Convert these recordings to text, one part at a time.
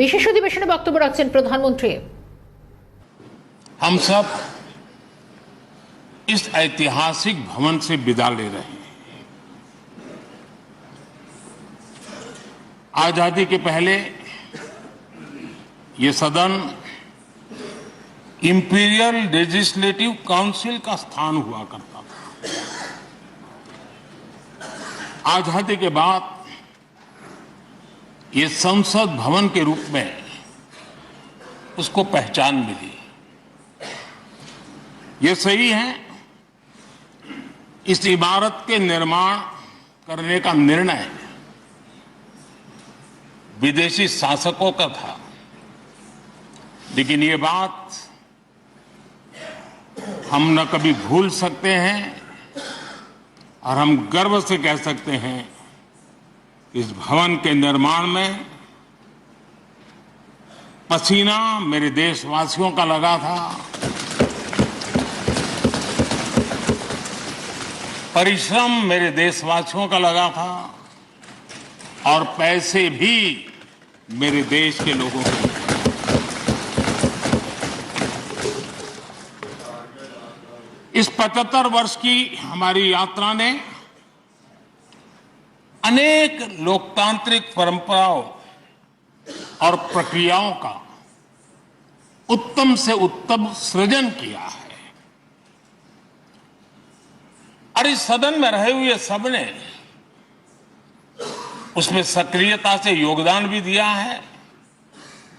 বিশেষ অধিবেশনে বক্তব্য রাখছেন প্রধানমন্ত্রী। हम सब इस ऐतिहासिक भवन से विदा ले रहे हैं। आजादी के पहले ये सदन इंपीरियल लेजिस्लेटिव काउंसिल का स्थान हुआ करता था। आजादी के बाद ये संसद भवन के रूप में उसको पहचान मिली। ये सही है, इस इमारत के निर्माण करने का निर्णय विदेशी शासकों का था, लेकिन ये बात हम न कभी भूल सकते हैं और हम गर्व से कह सकते हैं इस भवन के निर्माण में पसीना मेरे देशवासियों का लगा था, परिश्रम मेरे देशवासियों का लगा था और पैसे भी मेरे देश के लोगों के। इस 75 वर्ष की हमारी यात्रा ने अनेक लोकतांत्रिक परंपराओं और प्रक्रियाओं का उत्तम से उत्तम सृजन किया है और इस सदन में रहे हुए सबने उसमें सक्रियता से योगदान भी दिया है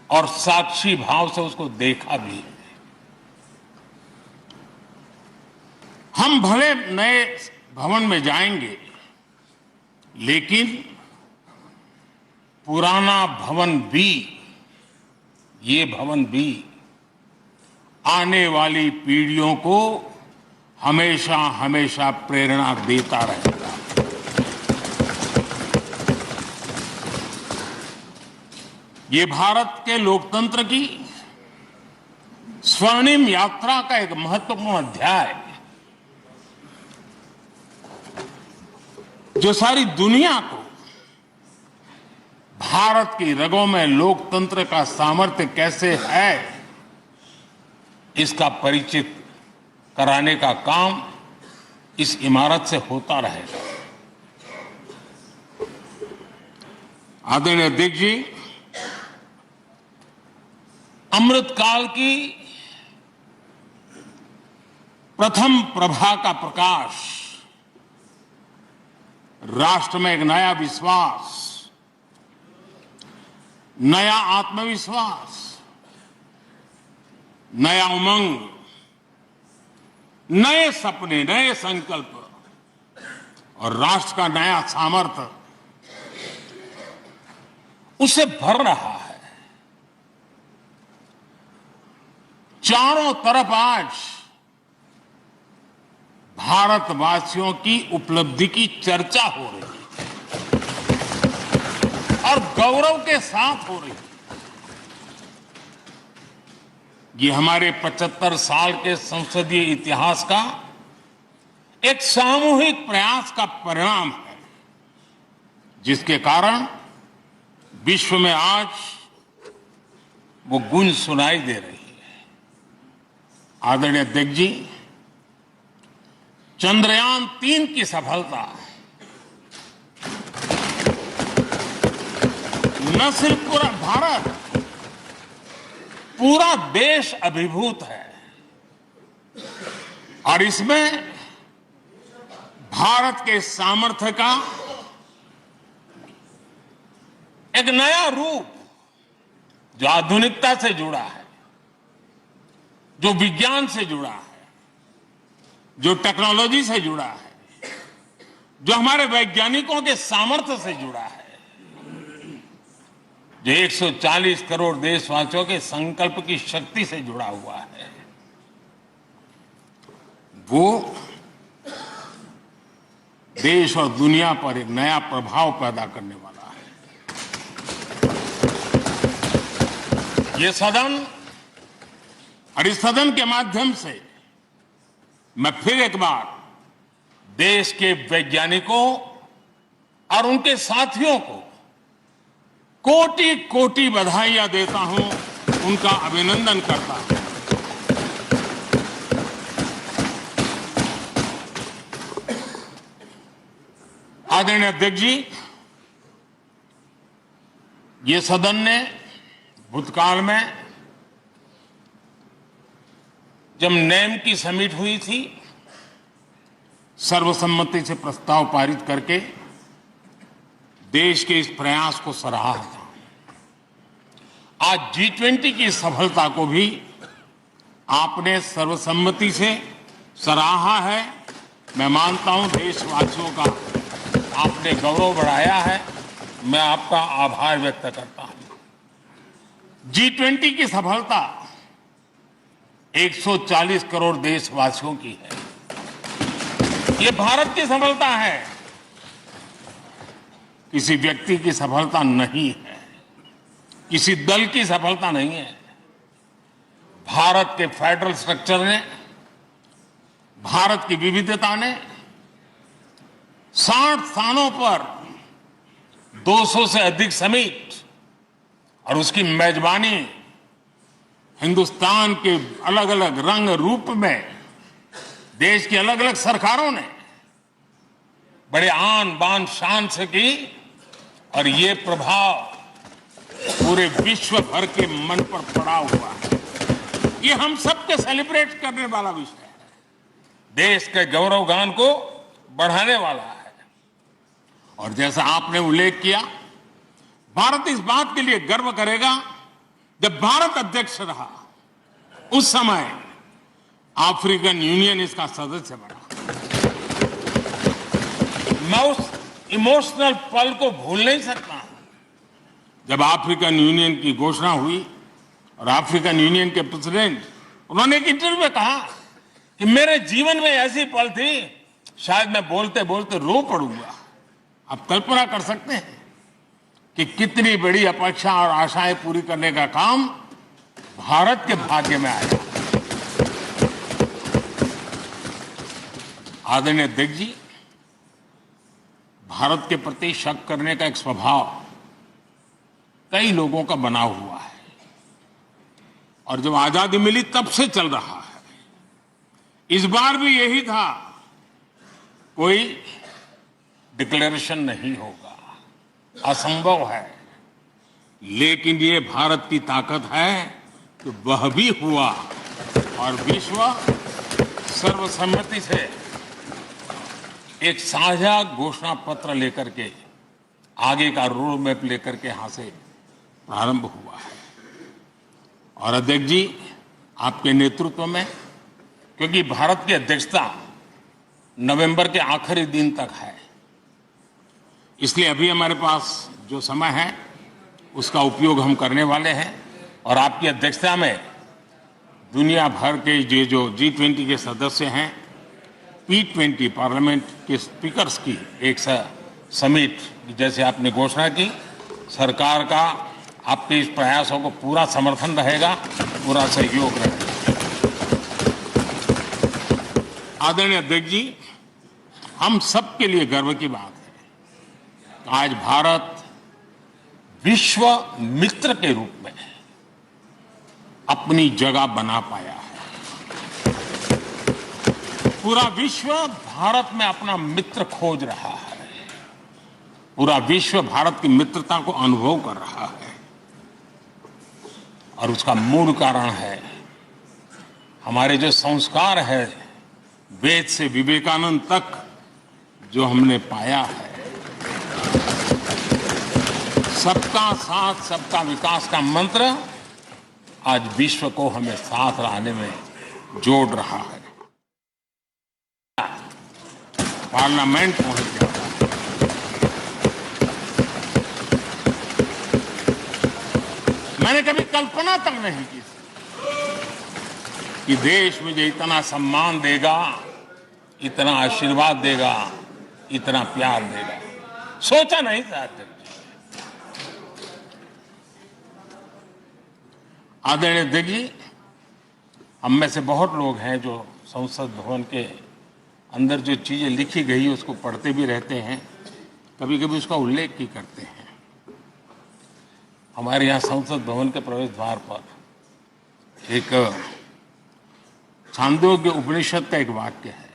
और साक्षी भाव से उसको देखा भी है। हम भले नए भवन में जाएंगे, लेकिन पुराना भवन भी, ये भवन भी आने वाली पीढ़ियों को हमेशा हमेशा प्रेरणा देता रहेगा। ये भारत के लोकतंत्र की स्वर्णिम यात्रा का एक महत्वपूर्ण अध्याय जो सारी दुनिया को भारत की रगों में लोकतंत्र का सामर्थ्य कैसे है इसका परिचित कराने का काम इस इमारत से होता रहेगा। आदरणीय अध्यक्ष जी, अमृतकाल की प्रथम प्रभा का प्रकाश राष्ट्र में एक नया विश्वास, नया आत्मविश्वास, नया उमंग, नए सपने, नए संकल्प और राष्ट्र का नया सामर्थ्य उसे भर रहा है। चारों तरफ आज भारतवासियों की उपलब्धि की चर्चा हो रही है और गौरव के साथ हो रही है। ये हमारे 75 साल के संसदीय इतिहास का एक सामूहिक प्रयास का परिणाम है, जिसके कारण विश्व में आज वो गूंज सुनाई दे रही है। आदरणीय अध्यक्ष जी, चंद्रयान 3 की सफलता न सिर्फ पूरा भारत, पूरा देश अभिभूत है और इसमें भारत के सामर्थ्य का एक नया रूप जो आधुनिकता से जुड़ा है, जो विज्ञान से जुड़ा है, जो टेक्नोलॉजी से जुड़ा है, जो हमारे वैज्ञानिकों के सामर्थ्य से जुड़ा है, जो 140 करोड़ देशवासियों के संकल्प की शक्ति से जुड़ा हुआ है, वो देश और दुनिया पर एक नया प्रभाव पैदा करने वाला है। ये सदन और इस सदन के माध्यम से मैं फिर एक बार देश के वैज्ञानिकों और उनके साथियों कोटि कोटि बधाइयां देता हूं, उनका अभिनंदन करता हूं। आदरणीय अध्यक्ष जी, ये सदन ने भूतकाल में जब नेम की समिट हुई थी, सर्वसम्मति से प्रस्ताव पारित करके देश के इस प्रयास को सराहा था। आज G20 की सफलता को भी आपने सर्वसम्मति से सराहा है। मैं मानता हूं देशवासियों का आपने गौरव बढ़ाया है। मैं आपका आभार व्यक्त करता हूं। G20 की सफलता 140 करोड़ देशवासियों की है। ये भारत की सफलता है, किसी व्यक्ति की सफलता नहीं है, किसी दल की सफलता नहीं है। भारत के फेडरल स्ट्रक्चर ने, भारत की विविधता ने 60 स्थानों पर 200 से अधिक समिट और उसकी मेजबानी हिंदुस्तान के अलग अलग रंग रूप में देश की अलग अलग सरकारों ने बड़े आन बान शान से की और ये प्रभाव पूरे विश्व भर के मन पर पड़ा हुआ है। ये हम सबके सेलिब्रेट करने वाला विषय है, देश के गौरवगान को बढ़ाने वाला है। और जैसा आपने उल्लेख किया, भारत इस बात के लिए गर्व करेगा, जब भारत अध्यक्ष रहा उस समय अफ्रीकन यूनियन इसका सदस्य बना। मैं उस इमोशनल पल को भूल नहीं सकता जब अफ्रीकन यूनियन की घोषणा हुई और अफ्रीकन यूनियन के प्रेसिडेंट, उन्होंने एक इंटरव्यू में कहा कि मेरे जीवन में ऐसी पल थी, शायद मैं बोलते बोलते रो पड़ूंगा। आप कल्पना कर सकते हैं कि कितनी बड़ी अपेक्षा और आशाएं पूरी करने का काम भारत के भाग्य में आया। आदरणीय अध्यक्ष जी, भारत के प्रति शक करने का एक स्वभाव कई लोगों का बना हुआ है और जब आजादी मिली तब से चल रहा है। इस बार भी यही था, कोई डिक्लेरेशन नहीं होगा, असंभव है। लेकिन ये भारत की ताकत है कि वह भी हुआ और विश्व सर्वसम्मति से एक साझा घोषणा पत्र लेकर के आगे का रोड मैप लेकर के यहां से प्रारंभ हुआ है। और अध्यक्ष जी, आपके नेतृत्व में, क्योंकि भारत की अध्यक्षता नवंबर के आखिरी दिन तक है, इसलिए अभी हमारे पास जो समय है उसका उपयोग हम करने वाले हैं। और आपकी अध्यक्षता में दुनिया भर के ये जो G20 के सदस्य हैं, P20 पार्लियामेंट के स्पीकर्स की एक समिट जैसे आपने घोषणा की, सरकार का आपके इस प्रयासों को पूरा समर्थन रहेगा, पूरा सहयोग रहेगा। आदरणीय अध्यक्ष जी, हम सबके लिए गर्व की बात है, आज भारत विश्व मित्र के रूप में अपनी जगह बना पाया है। पूरा विश्व भारत में अपना मित्र खोज रहा है, पूरा विश्व भारत की मित्रता को अनुभव कर रहा है और उसका मूल कारण है हमारे जो संस्कार है, वेद से विवेकानंद तक जो हमने पाया है। सबका साथ सबका विकास का मंत्र आज विश्व को हमें साथ रहने में जोड़ रहा है। पार्लियामेंट पहुंच गया, मैंने कभी कल्पना तक नहीं की कि देश मुझे इतना सम्मान देगा, इतना आशीर्वाद देगा, इतना प्यार देगा। सोचा नहीं था। आदरणीय अध्यक्ष जी, हम में से बहुत लोग हैं जो संसद भवन के अंदर जो चीजें लिखी गई उसको पढ़ते भी रहते हैं, कभी कभी उसका उल्लेख भी करते हैं। हमारे यहाँ संसद भवन के प्रवेश द्वार पर एक छांदोग्य उपनिषद का एक वाक्य है,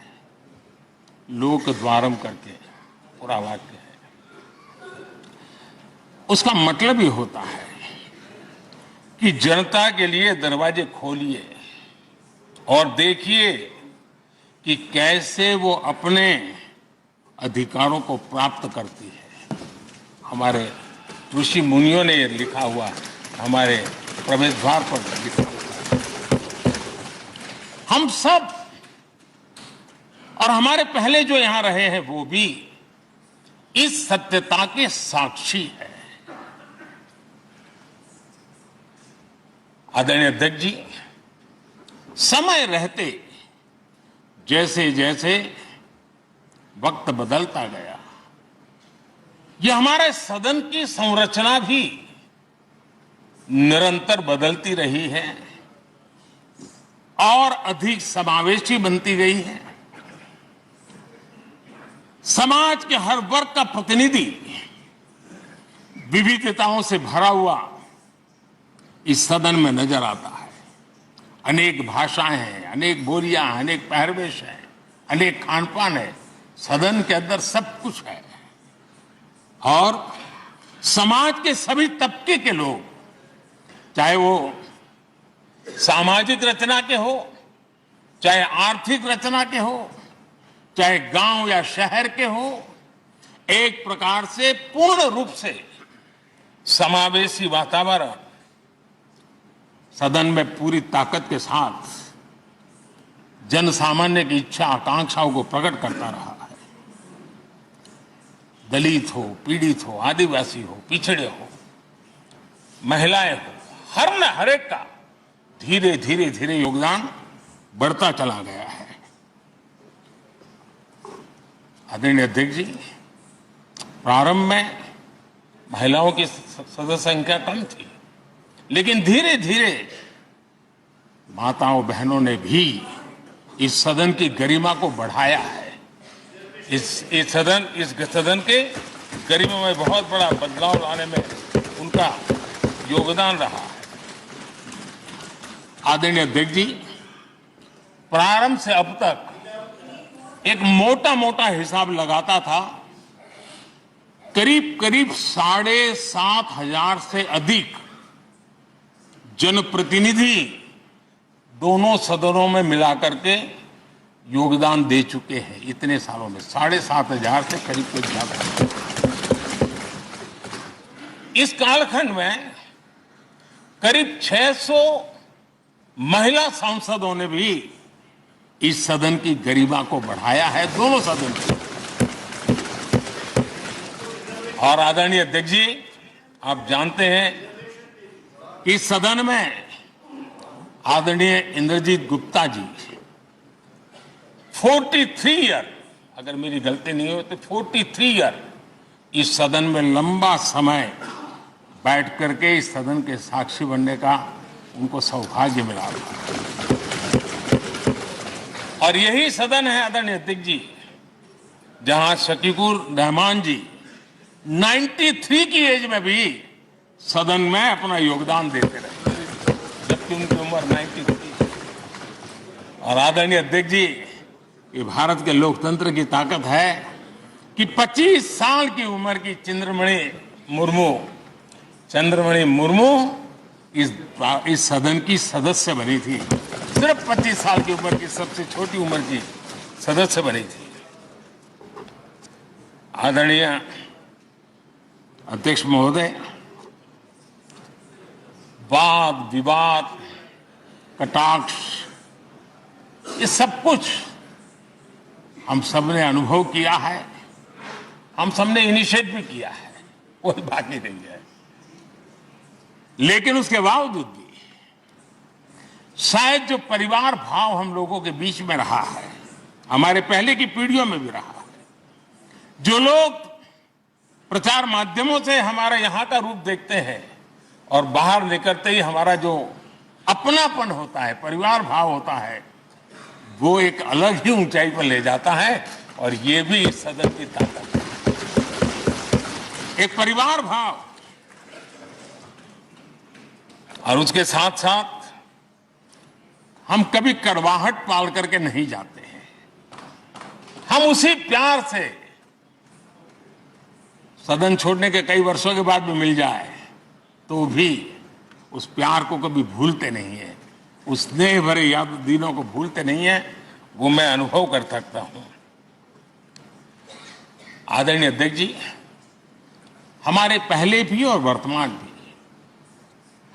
लोक द्वारम करके पूरा वाक्य है। उसका मतलब ही होता है कि जनता के लिए दरवाजे खोलिए और देखिए कि कैसे वो अपने अधिकारों को प्राप्त करती है। हमारे ऋषि मुनियों ने ये लिखा हुआ है, हमारे प्रवेश द्वार पर लिखा हुआ है। हम सब और हमारे पहले जो यहां रहे हैं वो भी इस सत्यता के साक्षी है। आदरणीय अध्यक्ष जी, समय रहते जैसे जैसे वक्त बदलता गया, यह हमारे सदन की संरचना भी निरंतर बदलती रही है और अधिक समावेशी बनती गई है। समाज के हर वर्ग का प्रतिनिधि विविधताओं से भरा हुआ इस सदन में नजर आता है। अनेक भाषाएं हैं, अनेक बोलियां हैं, अनेक पहरवेश हैं, अनेक खान-पान है। सदन के अंदर सब कुछ है और समाज के सभी तबके के लोग, चाहे वो सामाजिक रचना के हो, चाहे आर्थिक रचना के हो, चाहे गांव या शहर के हो, एक प्रकार से पूर्ण रूप से समावेशी वातावरण सदन में पूरी ताकत के साथ जन सामान्य की इच्छा आकांक्षाओं को प्रकट करता रहा है। दलित हो, पीड़ित हो, आदिवासी हो, पिछड़े हो, महिलाएं हो, हर एक का धीरे धीरे धीरे योगदान बढ़ता चला गया है। आदरणीय अध्यक्ष जी, प्रारंभ में महिलाओं की सदस्य संख्या कम थी, लेकिन धीरे धीरे माताओं बहनों ने भी इस सदन की गरिमा को बढ़ाया है। इस सदन के गरिमा में बहुत बड़ा बदलाव लाने में उनका योगदान रहा है। आदरणीय अध्यक्ष जी, प्रारंभ से अब तक एक मोटा मोटा हिसाब लगाता था, करीब करीब 7,500 से अधिक जनप्रतिनिधि दोनों सदनों में मिलाकर के योगदान दे चुके हैं। इतने सालों में 7,500 से करीब ज्यादा। इस कालखंड में करीब 600 महिला सांसदों ने भी इस सदन की गरिमा को बढ़ाया है, दोनों सदन की। और आदरणीय अध्यक्ष जी, आप जानते हैं कि इस सदन में आदरणीय इंद्रजीत गुप्ता जी 43 ईयर, अगर मेरी गलती नहीं हो तो 43 ईयर इस सदन में लंबा समय बैठ करके इस सदन के साक्षी बनने का उनको सौभाग्य मिला। और यही सदन है आदरणीय अध्यक्ष जी, जहां शकीकुर रहमान जी 93 की एज में भी सदन में अपना योगदान देते रहे, जबकि उनकी उम्र 93। और आदरणीय अध्यक्ष जी, ये भारत के लोकतंत्र की ताकत है कि 25 साल की उम्र की चंद्रमणि मुर्मू इस सदन की सदस्य बनी थी। सिर्फ 25 साल की उम्र की सबसे छोटी उम्र की सदस्य बनी थी। आदरणीय अध्यक्ष महोदय, वाद विवाद, कटाक्ष, ये सब कुछ हम सबने अनुभव किया है, हम सबने इनिशिएट भी किया है, कोई बाकी नहीं है। लेकिन उसके बावजूद भी शायद जो परिवार भाव हम लोगों के बीच में रहा है, हमारे पहले की पीढ़ियों में भी रहा है, जो लोग प्रचार माध्यमों से हमारे यहां का रूप देखते हैं और बाहर निकलते ही हमारा जो अपनापन होता है, परिवार भाव होता है, वो एक अलग ही ऊंचाई पर ले जाता है। और ये भी इस सदन की ताकत है। एक परिवार भाव और उसके साथ साथ हम कभी कड़वाहट पाल करके नहीं जाते हैं। हम उसी प्यार से सदन छोड़ने के कई वर्षों के बाद भी मिल जाए तो भी उस प्यार को कभी भूलते नहीं है, उस स्नेह भरे याद दिनों को भूलते नहीं है। वो मैं अनुभव कर सकता हूं। आदरणीय अध्यक्ष जी, हमारे पहले भी और वर्तमान भी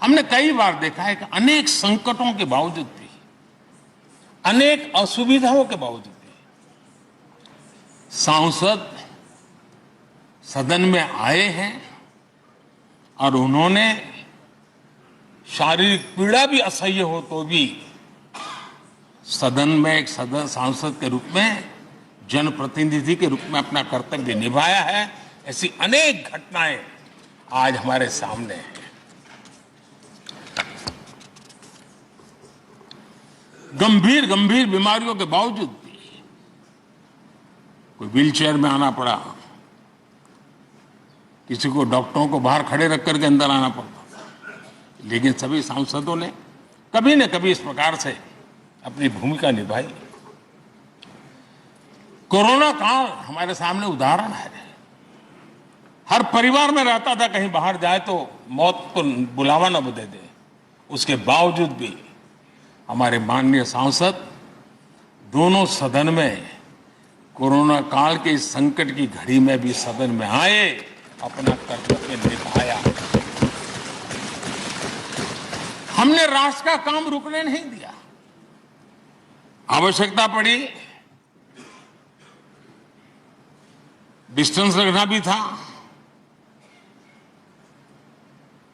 हमने कई बार देखा है कि अनेक संकटों के बावजूद भी, अनेक असुविधाओं के बावजूद भी सांसद सदन में आए हैं और उन्होंने शारीरिक पीड़ा भी असह्य हो तो भी सदन में एक सांसद के रूप में, जनप्रतिनिधि के रूप में अपना कर्तव्य निभाया है। ऐसी अनेक घटनाएं आज हमारे सामने हैं। गंभीर गंभीर बीमारियों के बावजूद भी कोई व्हीलचेयर में आना पड़ा, किसी को डॉक्टरों को बाहर खड़े रख करके अंदर आना पड़ता, लेकिन सभी सांसदों ने कभी न कभी इस प्रकार से अपनी भूमिका निभाई। कोरोना काल हमारे सामने उदाहरण है। हर परिवार में रहता था कहीं बाहर जाए तो मौत को बुलावा न दे दे, उसके बावजूद भी हमारे माननीय सांसद दोनों सदन में कोरोना काल के इस संकट की घड़ी में भी सदन में आए, अपना कर्तव्य निभाया। हमने राष्ट्र का काम रुकने नहीं दिया। आवश्यकता पड़ी, डिस्टेंस रखना भी था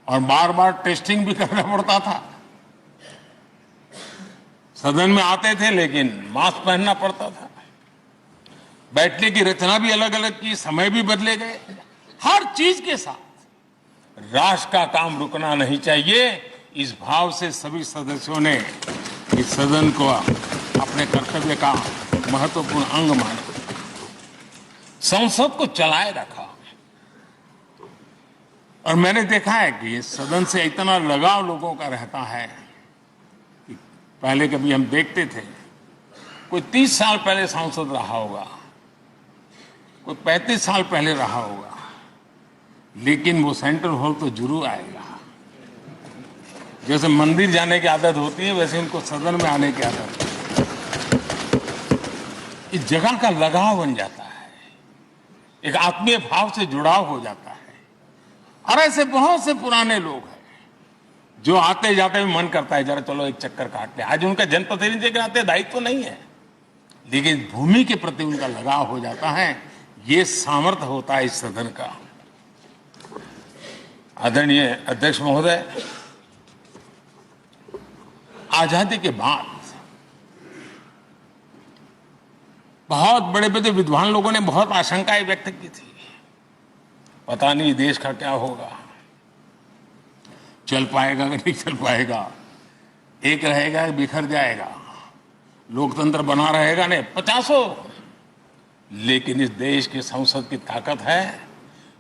और बार बार टेस्टिंग भी करना पड़ता था। सदन में आते थे लेकिन मास्क पहनना पड़ता था। बैठने की रचना भी अलग अलग की, समय भी बदले गए। हर चीज के साथ राष्ट्र का काम रुकना नहीं चाहिए, इस भाव से सभी सदस्यों ने इस सदन को अपने कर्तव्य का महत्वपूर्ण अंग माना, संसद को चलाए रखा। और मैंने देखा है कि इस सदन से इतना लगाव लोगों का रहता है कि पहले कभी हम देखते थे कोई 30 साल पहले सांसद रहा होगा, कोई 35 साल पहले रहा होगा, लेकिन वो सेंट्रल हॉल तो जरूर आएगा। जैसे मंदिर जाने की आदत होती है वैसे उनको सदन में आने की आदत है। इस जगह का लगाव बन जाता है, एक आत्मीय भाव से जुड़ाव हो जाता है। और ऐसे बहुत से पुराने लोग हैं जो आते जाते भी मन करता है जरा चलो एक चक्कर काट ले। आज उनका जनप्रतिनिधि के नाते दायित्व तो नहीं है, लेकिन भूमि के प्रति उनका लगाव हो जाता है। ये सामर्थ्य होता है इस सदन का। आदरणीय अध्यक्ष महोदय, आजादी के बाद बहुत बड़े बड़े विद्वान लोगों ने बहुत आशंकाएं व्यक्त की थी। पता नहीं देश का क्या होगा, चल पाएगा कि नहीं चल पाएगा, एक रहेगा कि बिखर जाएगा, लोकतंत्र बना रहेगा नहीं, 50। लेकिन इस देश की संसद की ताकत है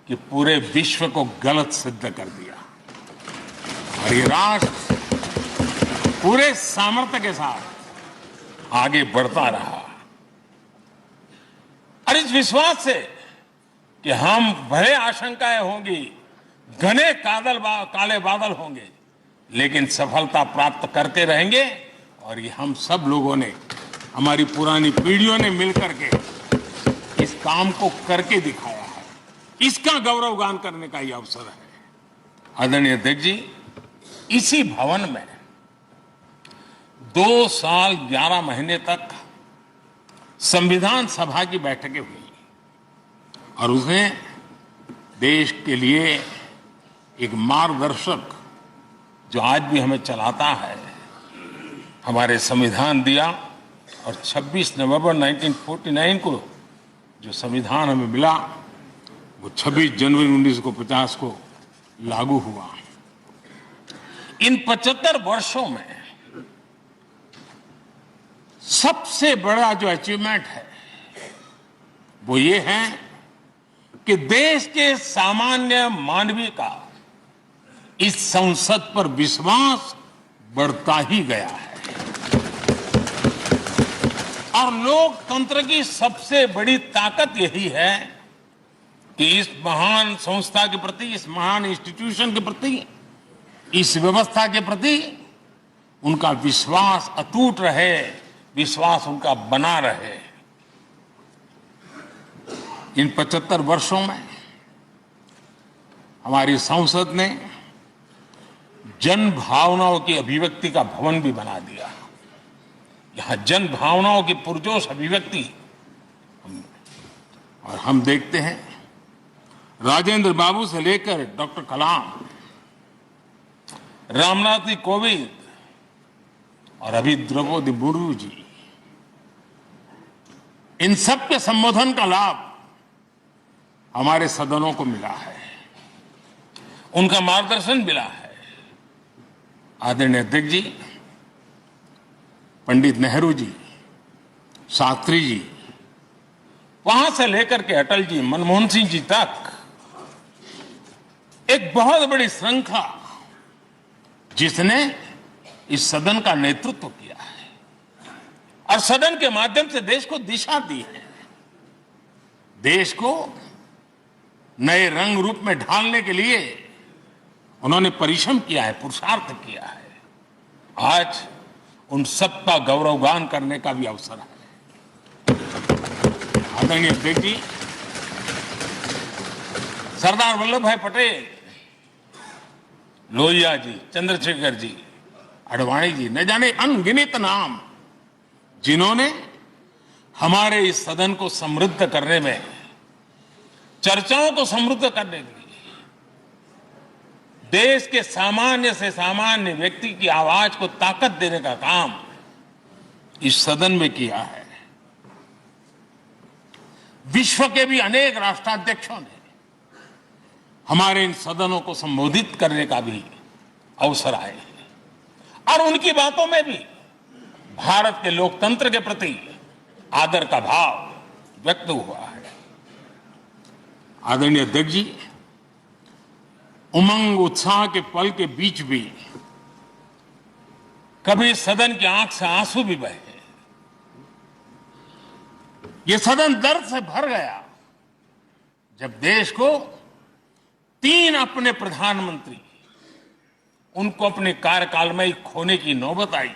कि पूरे विश्व को गलत सिद्ध कर दिया और ये राष्ट्र पूरे सामर्थ्य के साथ आगे बढ़ता रहा। और इस विश्वास से कि हम भले आशंकाएं होंगी, घने काले बादल होंगे, लेकिन सफलता प्राप्त करते रहेंगे। और ये हम सब लोगों ने, हमारी पुरानी पीढ़ियों ने मिलकर के इस काम को करके दिखाया है। इसका गौरवगान करने का ये अवसर है। आदरणीय अध्यक्ष जी, इसी भवन में 2 साल 11 महीने तक संविधान सभा की बैठकें हुई और उसने देश के लिए एक मार्गदर्शक जो आज भी हमें चलाता है, हमारे संविधान दिया। और 26 नवंबर 1949 को जो संविधान हमें मिला वो 26 जनवरी 1950 को लागू हुआ। इन 75 वर्षों में सबसे बड़ा जो अचीवमेंट है वो ये है कि देश के सामान्य मानवीय का इस संसद पर विश्वास बढ़ता ही गया है। और लोकतंत्र की सबसे बड़ी ताकत यही है कि इस महान संस्था के प्रति, इस महान इंस्टीट्यूशन के प्रति, इस व्यवस्था के प्रति उनका विश्वास अटूट रहे, विश्वास उनका बना रहे। इन 75 वर्षों में हमारी संसद ने जन भावनाओं की अभिव्यक्ति का भवन भी बना दिया। यहां जन भावनाओं की पुरजोश अभिव्यक्ति, और हम देखते हैं राजेंद्र बाबू से लेकर डॉक्टर कलाम, रामनाथ जी कोविंद और अभी द्रौपदी मुर्मू जी, इन सब के संबोधन का लाभ हमारे सदनों को मिला है, उनका मार्गदर्शन मिला है। आदरणीय अध्यक्ष जी, पंडित नेहरू जी, शास्त्री जी, वहां से लेकर के अटल जी, मनमोहन सिंह जी तक एक बहुत बड़ी श्रृंखला जिसने इस सदन का नेतृत्व किया है और सदन के माध्यम से देश को दिशा दी है, देश को नए रंग रूप में ढालने के लिए उन्होंने परिश्रम किया है, पुरुषार्थ किया है। आज उन सबका गौरवगान करने का भी अवसर है। आदरणीय अध्यक्ष जी, सरदार वल्लभ भाई पटेल, लोहिया जी, चंद्रशेखर जी, आडवाणी जी, न जाने अनगिनत नाम, जिन्होंने हमारे इस सदन को समृद्ध करने में, चर्चाओं को समृद्ध करने के लिए, देश के सामान्य से सामान्य व्यक्ति की आवाज को ताकत देने का काम इस सदन में किया है। विश्व के भी अनेक राष्ट्राध्यक्षों ने हमारे इन सदनों को संबोधित करने का भी अवसर आए हैं और उनकी बातों में भी भारत के लोकतंत्र के प्रति आदर का भाव व्यक्त हुआ है। आदरणीय अध्यक्ष जी, उमंग उत्साह के पल के बीच भी कभी सदन की आंख से आंसू भी बहे। यह सदन दर्द से भर गया जब देश को 3 अपने प्रधानमंत्री, उनको अपने कार्यकाल में ही खोने की नौबत आई,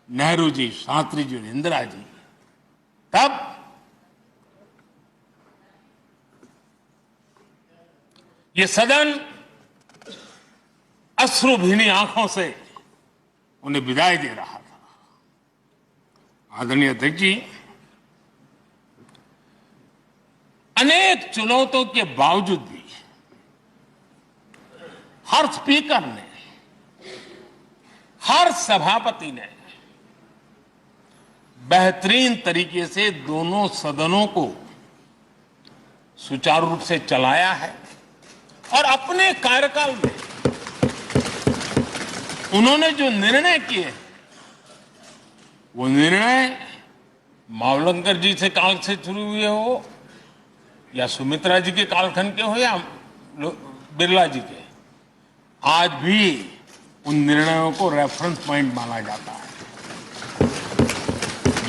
नेहरू जी, शास्त्री जी और इंदिरा जी। तब ये सदन अश्रुभीनी आंखों से उन्हें विदाई दे रहा था। आदरणीय अध्यक्ष जी, अनेक चुनौतियों के बावजूद भी हर स्पीकर ने, हर सभापति ने बेहतरीन तरीके से दोनों सदनों को सुचारू रूप से चलाया है और अपने कार्यकाल में उन्होंने जो निर्णय किए, वो निर्णय मावलंकर जी से काल से शुरू हुए हो या सुमित्रा जी के कालखंड के हो या बिरला जी के, आज भी उन निर्णयों को रेफरेंस पॉइंट माना जाता है।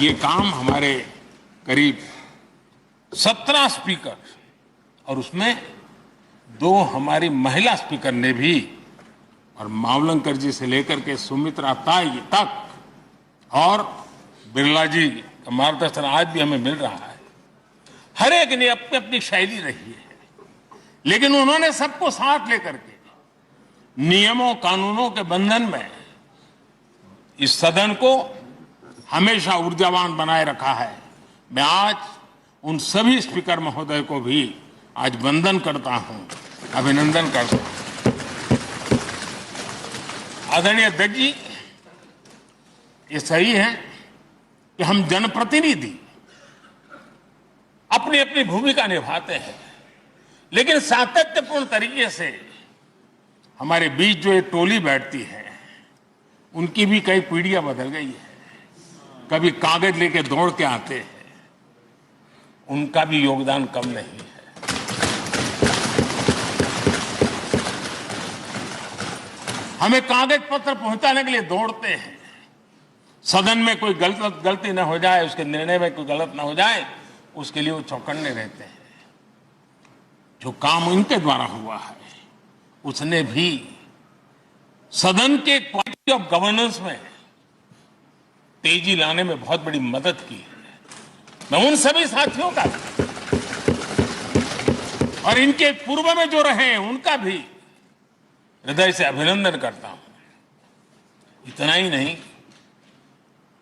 ये काम हमारे करीब 17 स्पीकर और उसमें 2 हमारी महिला स्पीकर ने भी, और मावलंकर जी से लेकर के सुमित्रा ताई तक और बिरला जी का मार्गदर्शन आज भी हमें मिल रहा है। हर एक ने अपनी अपनी शैली रही है, लेकिन उन्होंने सबको साथ लेकर के नियमों कानूनों के बंधन में इस सदन को हमेशा ऊर्जावान बनाए रखा है। मैं आज उन सभी स्पीकर महोदय को भी आज वंदन करता हूं, अभिनंदन करता हूं। आदरणीय अध्यक्ष जी, ये सही है कि हम जनप्रतिनिधि अपनी अपनी भूमिका निभाते हैं, लेकिन सातत्यपूर्ण तरीके से हमारे बीच जो एक टोली बैठती है, उनकी भी कई पीढ़ियां बदल गई है। कभी कागज लेके दौड़ के आते हैं, उनका भी योगदान कम नहीं है। हमें कागज पत्र पहुंचाने के लिए दौड़ते हैं। सदन में कोई गलती न हो जाए, उसके निर्णय में कोई गलत न हो जाए, उसके लिए वो चौकन्ने रहते हैं। जो काम उनके द्वारा हुआ है उसने भी सदन के क्वालिटी ऑफ गवर्नेंस में तेजी लाने में बहुत बड़ी मदद की है। मैं उन सभी साथियों का और इनके पूर्व में जो रहे हैं उनका भी हृदय से अभिनंदन करता हूं। इतना ही नहीं,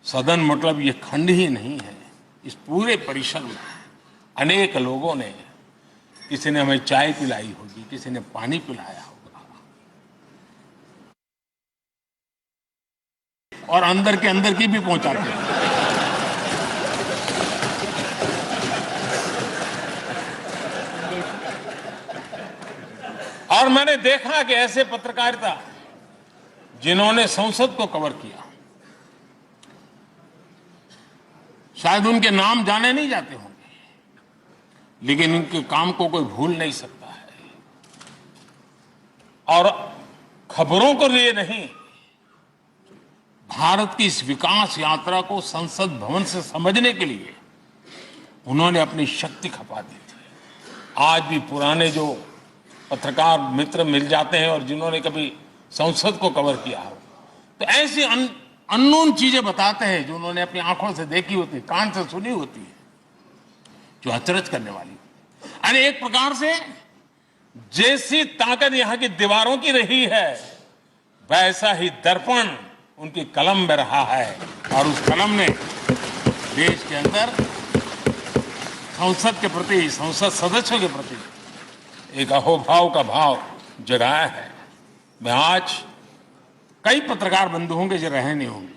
सदन मतलब ये खंड ही नहीं है, इस पूरे परिसर में अनेक लोगों ने, किसी ने हमें चाय पिलाई होगी, किसी ने पानी पिलाया होगा, और अंदर के अंदर की भी पहुंचाते हैं। और मैंने देखा कि ऐसे पत्रकारिता जिन्होंने संसद को कवर किया, शायद उनके नाम जाने नहीं जाते होंगे, लेकिन उनके काम को कोई भूल नहीं सकता है। और खबरों को लिए नहीं, भारत की इस विकास यात्रा को संसद भवन से समझने के लिए उन्होंने अपनी शक्ति खपा दी थी। आज भी पुराने जो पत्रकार मित्र मिल जाते हैं और जिन्होंने कभी संसद को कवर किया हो, तो ऐसी अननोन चीजें बताते हैं जो उन्होंने अपनी आंखों से देखी होती है, कान से सुनी होती है, जो अचरज करने वाली। अरे एक प्रकार से जैसी ताकत यहां की दीवारों की रही है, वैसा ही दर्पण उनकी कलम में रहा है, और उस कलम ने देश के अंदर संसद के प्रति, संसद सदस्यों के प्रति एक अहोभाव का भाव जगाया है। मैं आज कई पत्रकार बंधु होंगे जो रहे नहीं होंगे,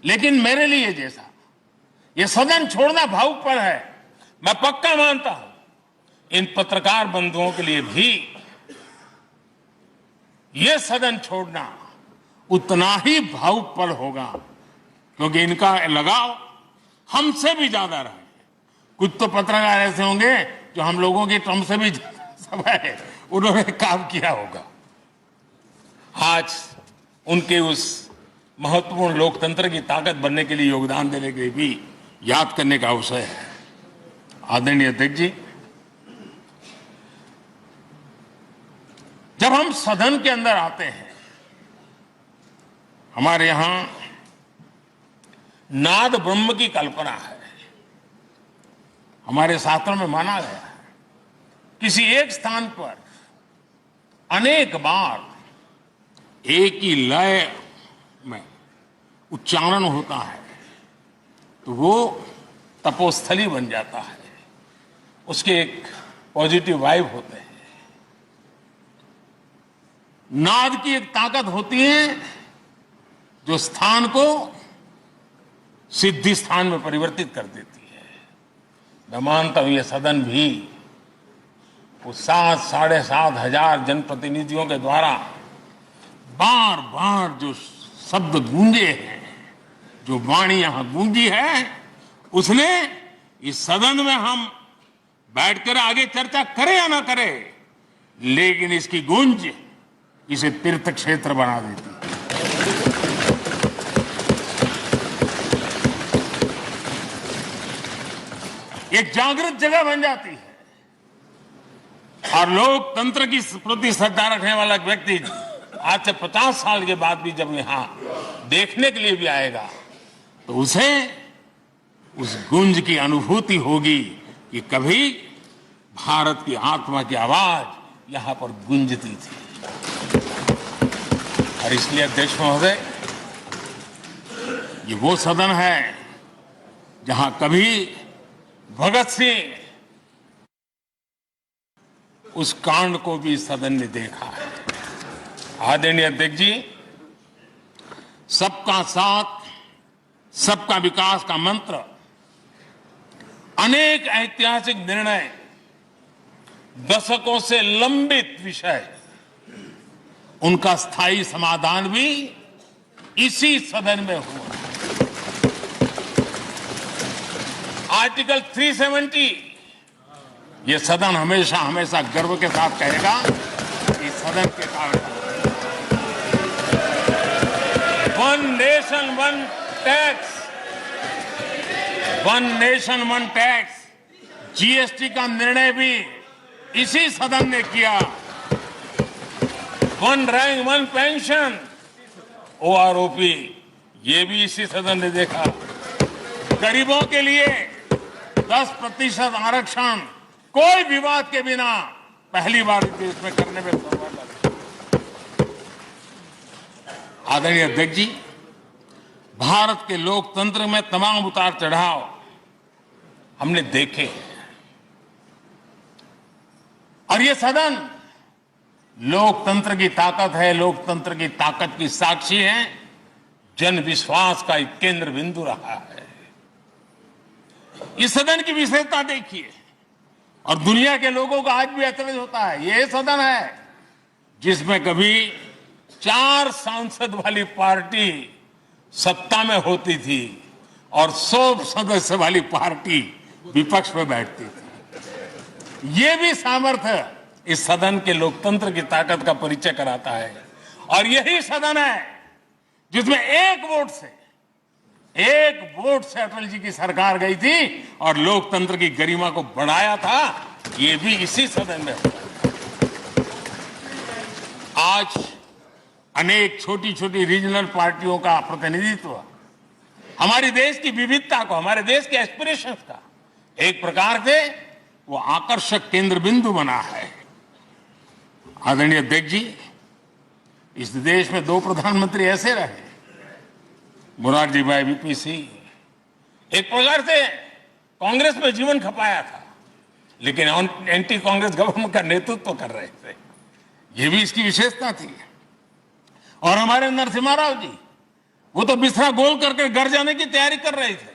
लेकिन मेरे लिए जैसा ये सदन छोड़ना भावुकपन है, मैं पक्का मानता हूं इन पत्रकार बंधुओं के लिए भी ये सदन छोड़ना उतना ही भावुकपन होगा, क्योंकि इनका लगाव हमसे भी ज्यादा रहा है। कुछ तो पत्रकार ऐसे होंगे जो हम लोगों की टर्म से भी समय उन्होंने काम किया होगा। आज उनके उस महत्वपूर्ण लोकतंत्र की ताकत बनने के लिए, योगदान देने के लिए भी याद करने का अवसर है। आदरणीय अध्यक्ष जी, जब हम सदन के अंदर आते हैं, हमारे यहां नाद ब्रह्म की कल्पना है। हमारे शास्त्रों में माना गया है किसी एक स्थान पर अनेक बार एक ही लय में उच्चारण होता है तो वो तपोस्थली बन जाता है, उसके एक पॉजिटिव वाइब होते हैं। नाद की एक ताकत होती है जो स्थान को सिद्धि स्थान में परिवर्तित कर देती है। मैं मानता हूं ये सदन भी उस 7,500 जनप्रतिनिधियों के द्वारा बार बार जो शब्द गूंजे हैं, जो वाणी यहां गूंजी है, उसने इस सदन में हम बैठकर आगे चर्चा करें या ना करें, लेकिन इसकी गूंज इसे तीर्थ क्षेत्र बना देती है। एक जागृत जगह बन जाती है, और लोकतंत्र की प्रति श्रद्धा रखने वाला व्यक्ति आज से 50 साल के बाद भी जब यहां देखने के लिए भी आएगा तो उसे उस गूंज की अनुभूति होगी कि कभी भारत की आत्मा की आवाज यहां पर गूंजती थी। और इसलिए अध्यक्ष महोदय, ये वो सदन है जहां कभी भगत सिंह उस कांड को भी सदन ने देखा है। आदरणीय अध्यक्ष जी, सबका साथ सबका विकास का मंत्र, अनेक ऐतिहासिक निर्णय, दशकों से लंबित विषय, उनका स्थायी समाधान भी इसी सदन में हुआ। आर्टिकल 370, ये सदन हमेशा हमेशा गर्व के साथ कहेगा कि सदन के कारण। One nation one tax, one nation one tax, GST का निर्णय भी इसी सदन ने किया। One rank one pension, OROP, ये भी इसी सदन ने देखा। गरीबों के लिए 10% आरक्षण कोई विवाद के बिना पहली बार देश में करने में सफल लगे। आदरणीय अध्यक्ष जी, भारत के लोकतंत्र में तमाम उतार चढ़ाव हमने देखे हैं और ये सदन लोकतंत्र की ताकत है, लोकतंत्र की ताकत की साक्षी है, जन विश्वास का एक केंद्र बिंदु रहा है। इस सदन की विशेषता देखिए और दुनिया के लोगों को आज भी अचरज होता है। यह सदन है जिसमें कभी 4 सांसद वाली पार्टी सत्ता में होती थी और 100 सदस्य वाली पार्टी विपक्ष में बैठती थी। ये भी सामर्थ्य इस सदन के लोकतंत्र की ताकत का परिचय कराता है। और यही सदन है जिसमें एक वोट से अटल जी की सरकार गई थी और लोकतंत्र की गरिमा को बढ़ाया था। ये भी इसी सदन में हुआ। आज अनेक छोटी छोटी रीजनल पार्टियों का प्रतिनिधित्व हमारे देश की विविधता को, हमारे देश के एस्पिरेशंस का एक प्रकार से वो आकर्षक केंद्र बिंदु बना है। आदरणीय अध्यक्ष जी, इस देश में 2 प्रधानमंत्री ऐसे रहे, मोरारजी भाई वीपी सिंह, एक प्रकार से कांग्रेस में जीवन खपाया था लेकिन एंटी कांग्रेस गवर्नमेंट का नेतृत्व कर रहे थे। ये भी इसकी विशेषता थी। और हमारे नरसिम्हा राव जी, वो तो बिस्तरा गोल करके घर जाने की तैयारी कर रहे थे,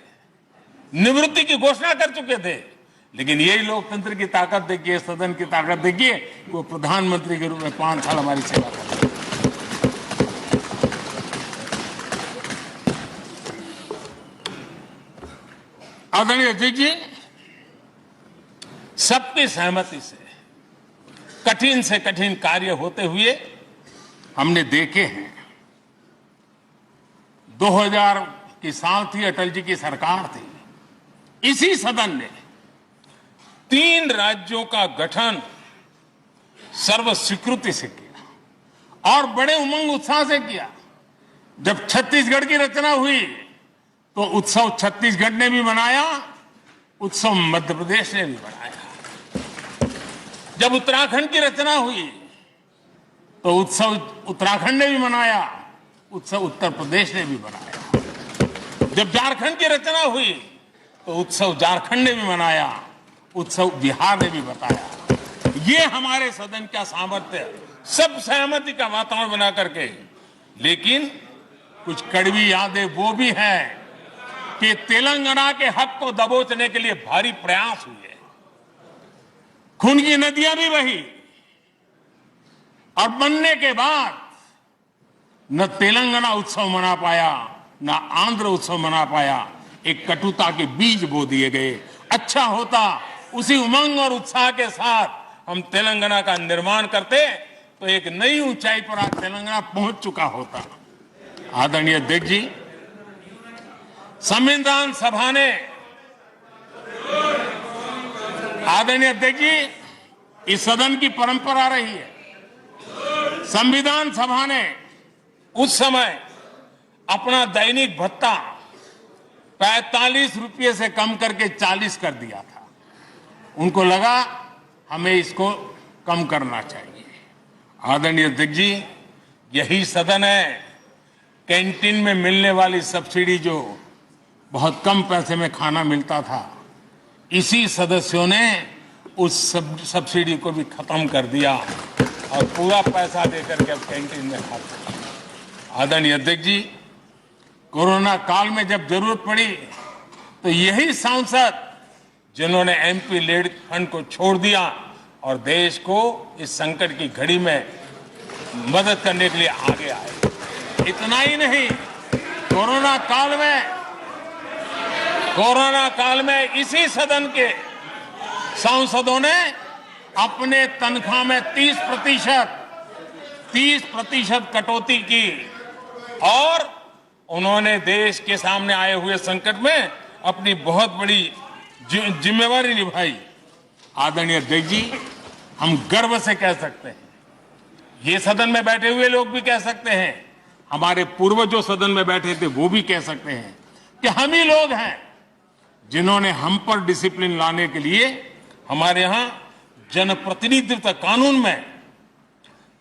निवृत्ति की घोषणा कर चुके थे, लेकिन यही लोकतंत्र की ताकत देखिए, सदन की ताकत देखिए, वो प्रधानमंत्री के रूप में 5 साल हमारी सेवा कर रहे। आदरणीय अध्यक्ष जी, सबकी सहमति से कठिन कार्य होते हुए हमने देखे हैं। 2000 की साल थी, अटल जी की सरकार थी। इसी सदन ने 3 राज्यों का गठन सर्व स्वीकृति से किया और बड़े उमंग उत्साह से किया। जब छत्तीसगढ़ की रचना हुई तो उत्सव छत्तीसगढ़ ने भी मनाया, उत्सव मध्य प्रदेश ने भी मनाया। जब उत्तराखंड की रचना हुई तो उत्सव उत्तराखंड ने भी मनाया, उत्सव उत्तर प्रदेश ने भी मनाया। जब झारखंड की रचना हुई तो उत्सव झारखंड ने भी मनाया, उत्सव बिहार ने भी बताया। ये हमारे सदन का सामर्थ्य, सब सहमति का वातावरण बना करके। लेकिन कुछ कड़वी यादें वो भी हैं कि तेलंगाना के हक को दबोचने के लिए भारी प्रयास हुए, खून की नदियां भी बही और बनने के बाद न तेलंगाना उत्सव मना पाया, न आंध्र उत्सव मना पाया। एक कटुता के बीज बो दिए गए। अच्छा होता उसी उमंग और उत्साह के साथ हम तेलंगाना का निर्माण करते तो एक नई ऊंचाई पर आज तेलंगाना पहुंच चुका होता। आदरणीय अध्यक्ष जी, संविधान सभा ने, आदरणीय अध्यक्ष जी, इस सदन की परंपरा रही है। संविधान सभा ने उस समय अपना दैनिक भत्ता 45 रुपये से कम करके 40 कर दिया था। उनको लगा हमें इसको कम करना चाहिए। आदरणीय अध्यक्ष जी, यही सदन है कैंटीन में मिलने वाली सब्सिडी, जो बहुत कम पैसे में खाना मिलता था, इसी सदस्यों ने उस सब्सिडी को भी खत्म कर दिया और पूरा पैसा देकर के अब कैंटीन में खाते। आदरणीय अध्यक्ष जी, कोरोना काल में जब जरूरत पड़ी तो यही सांसद जिन्होंने एमपी लेड फंड को छोड़ दिया और देश को इस संकट की घड़ी में मदद करने के लिए आगे आए। इतना ही नहीं, कोरोना काल में इसी सदन के सांसदों ने अपने तनख्वाह में 30% 30% कटौती की और उन्होंने देश के सामने आए हुए संकट में अपनी बहुत बड़ी जिम्मेवारी निभाई। आदरणीय अध्यक्ष जी, हम गर्व से कह सकते हैं, ये सदन में बैठे हुए लोग भी कह सकते हैं, हमारे पूर्वज जो सदन में बैठे थे वो भी कह सकते हैं कि हम ही लोग हैं जिन्होंने हम पर डिसिप्लिन लाने के लिए हमारे यहां जनप्रतिनिधित्व कानून में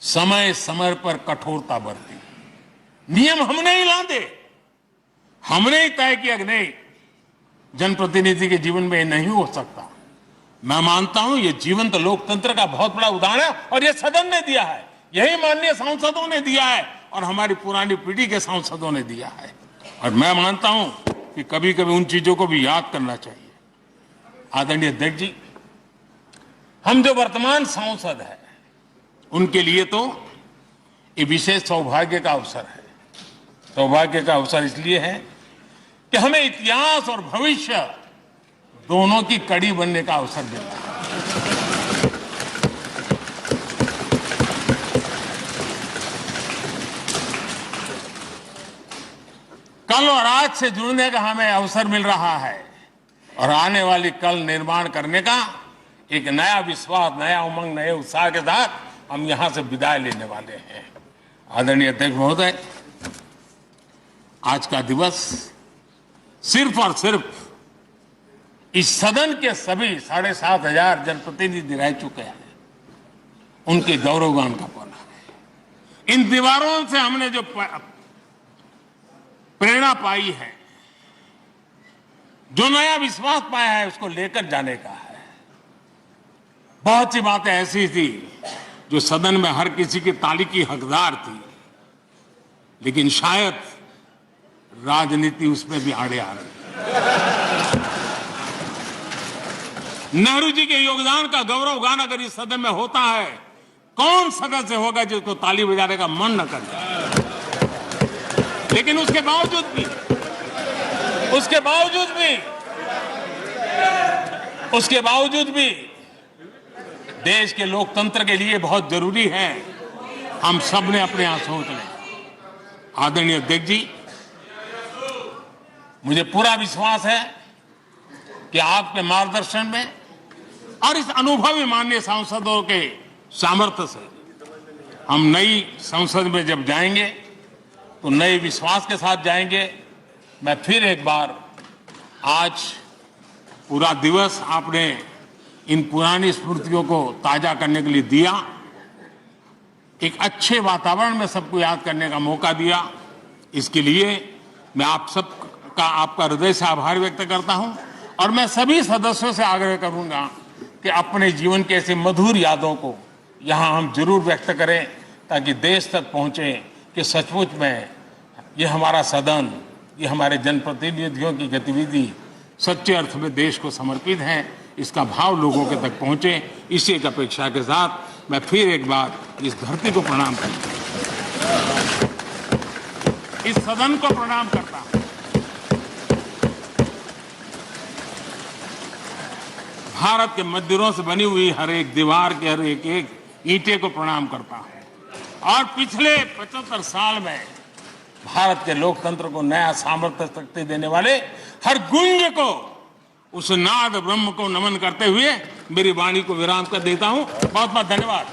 समय समय पर कठोरता बरती। नियम हमने ही लादे, हमने ही तय किया कि नहीं, जनप्रतिनिधि के जीवन में ये नहीं हो सकता। मैं मानता हूं ये जीवंत लोकतंत्र का बहुत बड़ा उदाहरण है और ये सदन ने दिया है, यही माननीय सांसदों ने दिया है और हमारी पुरानी पीढ़ी के सांसदों ने दिया है। और मैं मानता हूं कि कभी कभी उन चीजों को भी याद करना चाहिए। आदरणीय अध्यक्ष जी, हम जो वर्तमान सांसद हैं उनके लिए तो ये विशेष सौभाग्य का अवसर है। सौभाग्य का अवसर इसलिए है कि हमें इतिहास और भविष्य दोनों की कड़ी बनने का अवसर मिलता है। कल और आज से जुड़ने का हमें अवसर मिल रहा है और आने वाली कल निर्माण करने का एक नया विश्वास, नया उमंग, नए उत्साह के साथ हम यहां से विदाई लेने वाले हैं। आदरणीय अध्यक्ष महोदय, आज का दिवस सिर्फ और सिर्फ इस सदन के सभी 7,500 जनप्रतिनिधि रह चुके हैं उनके गौरवगान का पल है। इन दीवारों से हमने जो प्रेरणा पाई है, जो नया विश्वास पाया है, उसको लेकर जाने का है। बहुत सी बातें ऐसी थी जो सदन में हर किसी की ताली की हकदार थी, लेकिन शायद राजनीति उसमें भी आड़े आ गई। नेहरू जी के योगदान का गौरवगान अगर इस सदन में होता है, कौन सदस्य होगा जिसको ताली बजाने का मन न करे। लेकिन उसके बावजूद भी देश के लोकतंत्र के लिए बहुत जरूरी है हम सब ने अपने यहां सोच लें। आदरणीय अध्यक्ष जी, मुझे पूरा विश्वास है कि आपके मार्गदर्शन में और इस अनुभवी माननीय सांसदों के सामर्थ्य से हम नई संसद में जब जाएंगे तो नए विश्वास के साथ जाएंगे। मैं फिर एक बार, आज पूरा दिवस आपने इन पुरानी स्मृतियों को ताजा करने के लिए दिया, एक अच्छे वातावरण में सबको याद करने का मौका दिया। इसके लिए मैं आप सब का आपका हृदय से आभार व्यक्त करता हूं और मैं सभी सदस्यों से आग्रह करूंगा कि अपने जीवन के ऐसे मधुर यादों को यहां हम जरूर व्यक्त करें ताकि देश तक पहुंचे कि सचमुच में ये हमारा सदन, ये हमारे जनप्रतिनिधियों की गतिविधि सच्चे अर्थ में देश को समर्पित है, इसका भाव लोगों के तक पहुंचे। इसी एक अपेक्षा के साथ मैं फिर एक बार इस धरती को प्रणाम करता हूं, इस सदन को प्रणाम करता हूं, भारत के मंदिरों से बनी हुई हर एक दीवार के हर एक ईंटे को प्रणाम करता हूं और पिछले 75 साल में भारत के लोकतंत्र को नया सामर्थ्य शक्ति देने वाले हर गुंज को, उस नाद ब्रह्म को नमन करते हुए मेरी वाणी को विराम कर देता हूं। बहुत बहुत धन्यवाद।